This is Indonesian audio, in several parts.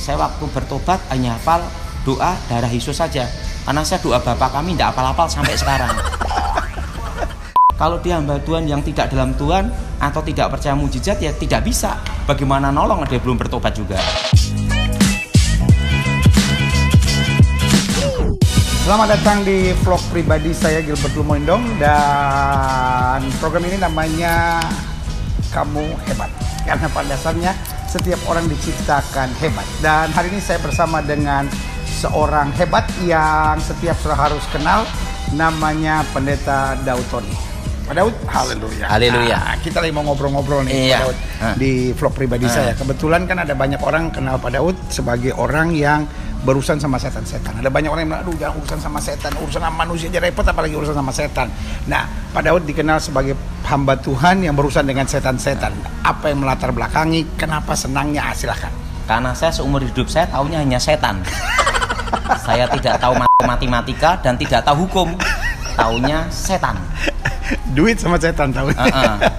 Saya waktu bertobat hanya hafal doa darah Yesus saja. Karena saya doa Bapa kami tidak hafal-hafal sampai sekarang. Kalau dia hamba Tuhan yang tidak dalam Tuhan atau tidak percaya mujizat, ya tidak bisa. Bagaimana nolong dia belum bertobat juga. Selamat datang di vlog pribadi saya, Gilbert Lumondong. Dan program ini namanya Kamu Hebat. Karena pada dasarnya setiap orang diciptakan hebat. Dan hari ini saya bersama dengan seorang hebat yang setiap saudara harus kenal. Namanya Pendeta Daud Tony. Pak Daud, haleluya. Haleluya. Nah, kita lagi mau ngobrol-ngobrol nih, iya. Pak Daud, di vlog pribadi saya. Kebetulan kan ada banyak orang kenal Pak Daud sebagai orang yang berurusan sama setan-setan. Ada banyak orang yang bilang, aduh jangan urusan sama setan, urusan sama manusia aja repot, apalagi urusan sama setan. Nah, Pak Daud dikenal sebagai hamba Tuhan yang berurusan dengan setan-setan. Apa yang melatar belakangi, kenapa senangnya? Silahkan. Karena saya seumur hidup saya taunya hanya setan. Saya tidak tahu matematika dan tidak tahu hukum. Taunya setan. Duit sama setan tahu.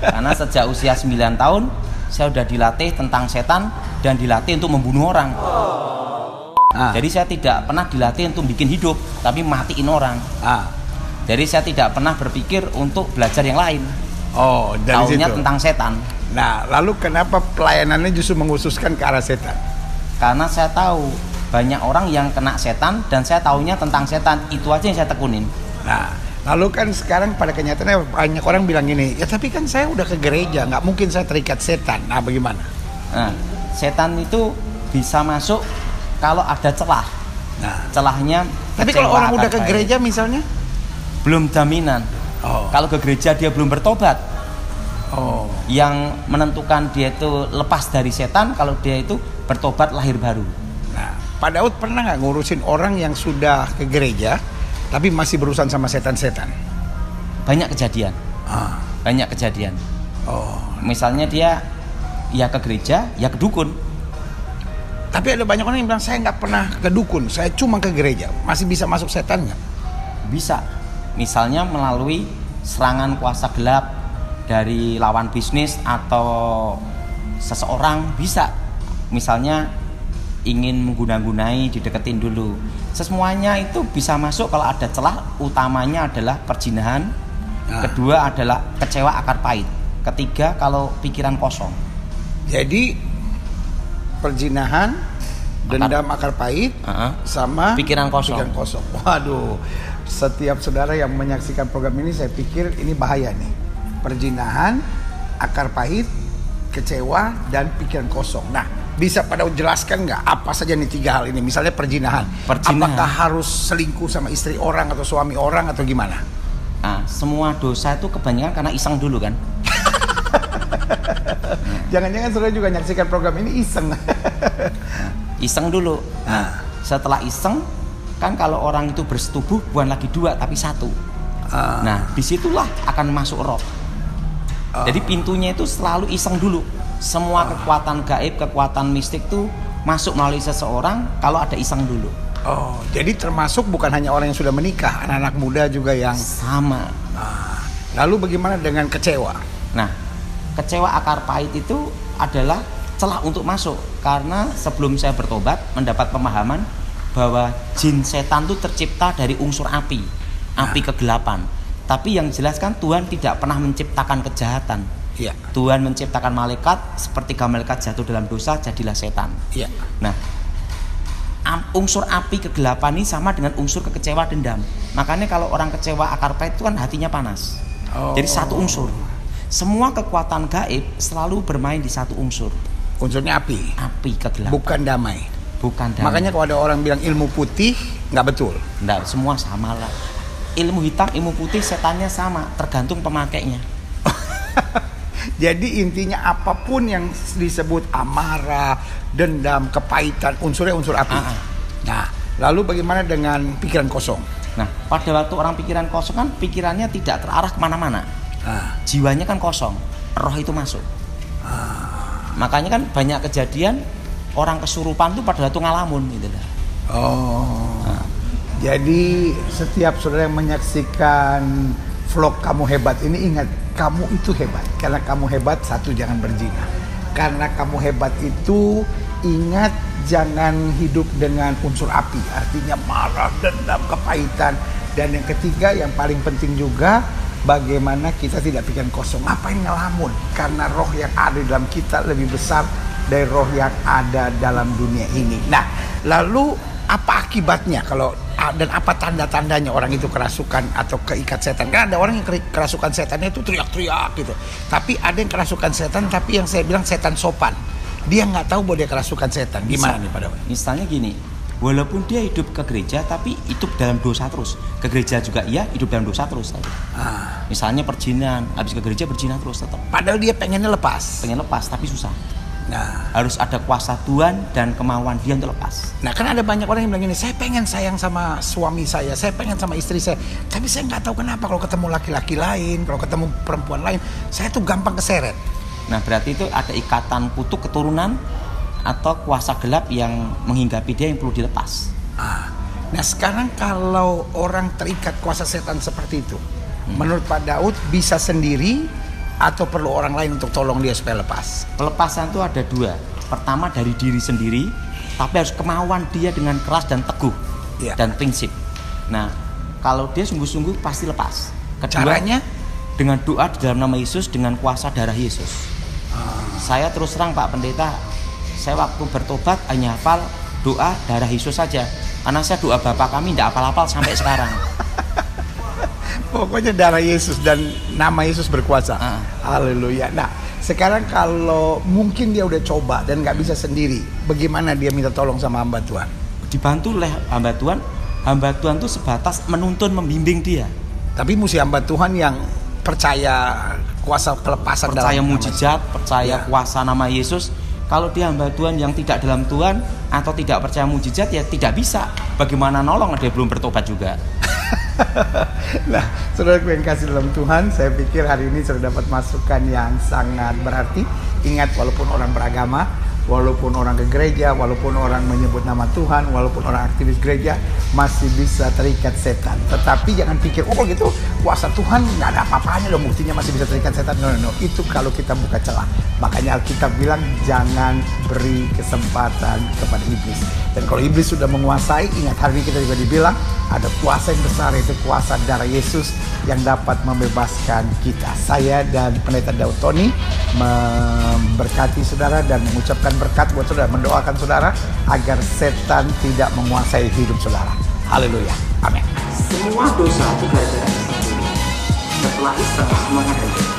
Karena sejak usia 9 tahun saya sudah dilatih tentang setan dan dilatih untuk membunuh orang. Jadi saya tidak pernah dilatih untuk bikin hidup, tapi matiin orang. Jadi saya tidak pernah berpikir untuk belajar yang lain. Oh, dari taunya situ tentang setan. Nah, lalu kenapa pelayanannya justru mengkhususkan ke arah setan? Karena saya tahu banyak orang yang kena setan dan saya taunya tentang setan. Itu aja yang saya tekunin. Nah, lalu kan sekarang pada kenyataannya banyak orang bilang gini, ya tapi kan saya udah ke gereja, nggak mungkin saya terikat setan. Nah, bagaimana? Nah, setan itu bisa masuk kalau ada celah. Nah, celahnya. Tapi kalau orang udah ke gereja misalnya, belum jaminan. Kalau ke gereja dia belum bertobat. Yang menentukan dia itu lepas dari setan kalau dia itu bertobat lahir baru. Nah, Pak Daud pernah nggak ngurusin orang yang sudah ke gereja tapi masih berurusan sama setan-setan? Banyak kejadian. Banyak kejadian. Misalnya dia ya ke gereja, ya ke dukun. Tapi ada banyak orang yang bilang saya nggak pernah ke dukun, saya cuma ke gereja. Masih bisa masuk setan nggak? Bisa. Misalnya melalui serangan kuasa gelap dari lawan bisnis atau seseorang, bisa. Misalnya ingin mengguna-gunai, dideketin dulu. Semuanya itu bisa masuk kalau ada celah. Utamanya adalah perjinahan. Kedua adalah kecewa akar pahit. Ketiga kalau pikiran kosong. Jadi perjinahan, dendam akar pahit, sama pikiran kosong. Waduh, setiap saudara yang menyaksikan program ini saya pikir ini bahaya nih. Perjinahan, akar pahit, kecewa, dan pikiran kosong. Nah, bisa pada jelaskan nggak apa saja nih 3 hal ini? Misalnya perjinahan. Apakah harus selingkuh sama istri orang atau suami orang atau gimana? Semua dosa itu kebanyakan karena iseng dulu kan. Jangan-jangan saudara juga menyaksikan program ini iseng. Iseng dulu. Setelah iseng, kan kalau orang itu bersetubuh bukan lagi 2 tapi 1. Nah, disitulah akan masuk roh. Jadi pintunya itu selalu iseng dulu. Semua kekuatan gaib, kekuatan mistik itu masuk melalui seseorang kalau ada iseng dulu. Jadi termasuk bukan hanya orang yang sudah menikah, anak-anak muda juga yang sama. Lalu bagaimana dengan kecewa? Nah, kecewa akar pahit itu adalah celah untuk masuk. Karena sebelum saya bertobat mendapat pemahaman bahwa jin setan itu tercipta dari unsur api kegelapan. Tapi yang jelas kan Tuhan tidak pernah menciptakan kejahatan. Tuhan menciptakan malaikat, sepertiga malaikat jatuh dalam dosa, jadilah setan. Nah, unsur api kegelapan ini sama dengan unsur kekecewa dendam. Makanya kalau orang kecewa akar pahit itu kan hatinya panas. Jadi satu unsur. Semua kekuatan gaib selalu bermain di satu unsur. Unsurnya api. Api kegelapan. Bukan damai. Bukan damai. Makanya kalau ada orang bilang ilmu putih, nggak betul. Nggak, semua sama lah. Ilmu hitam, ilmu putih, setannya sama, tergantung pemakainya. Jadi intinya apapun yang disebut amarah, dendam, kepahitan, unsurnya unsur api. Nah, lalu bagaimana dengan pikiran kosong? Nah, pada waktu orang pikiran kosong kan pikirannya tidak terarah kemana-mana. Jiwanya kan kosong, roh itu masuk. Makanya kan banyak kejadian orang kesurupan tuh pada waktu ngalamun gitu lah. Jadi setiap saudara yang menyaksikan vlog Kamu Hebat ini, ingat, kamu itu hebat. Karena kamu hebat, satu, jangan berzina. Karena kamu hebat itu ingat jangan hidup dengan unsur api, artinya marah, dendam, kepahitan. Dan yang ketiga yang paling penting juga, bagaimana kita tidak pikiran kosong. Ngapain ngelamun? Karena roh yang ada di dalam kita lebih besar dari roh yang ada dalam dunia ini. Nah, lalu apa akibatnya kalau dan apa tanda-tandanya orang itu kerasukan atau keikat setan? Kan ada orang yang kerasukan setannya itu teriak-teriak gitu. Tapi ada yang kerasukan setan tapi yang saya bilang setan sopan. Dia nggak tahu bahwa dia kerasukan setan. Gimana nih Pak Dawan? Misalnya gini, walaupun dia hidup ke gereja tapi hidup dalam dosa terus. Ke gereja juga iya, hidup dalam dosa terus. Misalnya perjinan, habis ke gereja berzina terus tetap. Padahal dia pengennya lepas. Pengen lepas tapi susah. Nah, harus ada kuasa Tuhan dan kemauan dia untuk lepas. Nah, kan ada banyak orang yang bilang gini, saya pengen sayang sama suami saya pengen sama istri saya, tapi saya nggak tahu kenapa kalau ketemu laki-laki lain, kalau ketemu perempuan lain, saya tuh gampang keseret. Nah, berarti itu ada ikatan kutuk keturunan atau kuasa gelap yang menghinggapi dia yang perlu dilepas. Nah, sekarang kalau orang terikat kuasa setan seperti itu, menurut Pak Daud bisa sendiri atau perlu orang lain untuk tolong dia supaya lepas? Pelepasan itu ada dua. Pertama dari diri sendiri, tapi harus kemauan dia dengan keras dan teguh dan prinsip. Nah, kalau dia sungguh-sungguh pasti lepas. Kedua, caranya dengan doa di dalam nama Yesus, dengan kuasa darah Yesus. Saya terus terang Pak Pendeta, saya waktu bertobat hanya hafal doa darah Yesus saja. Karena saya doa Bapa kami tidak hafal-hafal sampai sekarang. Pokoknya darah Yesus dan nama Yesus berkuasa. Haleluya. Nah, sekarang kalau mungkin dia udah coba dan nggak bisa sendiri, bagaimana dia minta tolong sama hamba Tuhan? Dibantu oleh hamba Tuhan. Hamba Tuhan itu sebatas menuntun, membimbing dia. Tapi mesti hamba Tuhan yang percaya kuasa kelepasan, percaya mujizat, percaya kuasa nama Yesus. Kalau dia hamba Tuhan yang tidak dalam Tuhan atau tidak percaya mujizat, ya tidak bisa. Bagaimana nolong dia belum bertobat juga. Nah, saudaraku yang kasih dalam Tuhan, saya pikir hari ini sudah dapat masukan yang sangat berarti. Ingat, walaupun orang beragama, walaupun orang ke gereja, walaupun orang menyebut nama Tuhan, walaupun orang aktivis gereja, masih bisa terikat setan. Tetapi jangan pikir, oh gitu, kuasa Tuhan nggak ada apa-apanya loh, buktinya masih bisa terikat setan. No. Itu kalau kita buka celah. Makanya Alkitab bilang, jangan beri kesempatan kepada iblis. Dan kalau iblis sudah menguasai, ingat hari ini kita juga dibilang, ada kuasa yang besar, yaitu kuasa darah Yesus yang dapat membebaskan kita. Saya dan Pendeta Daud Tony memberkati saudara dan mengucapkan berkat buat saudara, mendoakan saudara agar setan tidak menguasai hidup saudara. Haleluya. Amin. Semua dosa itu gara-gara Islam. Setelah Islam, semuanya hancur.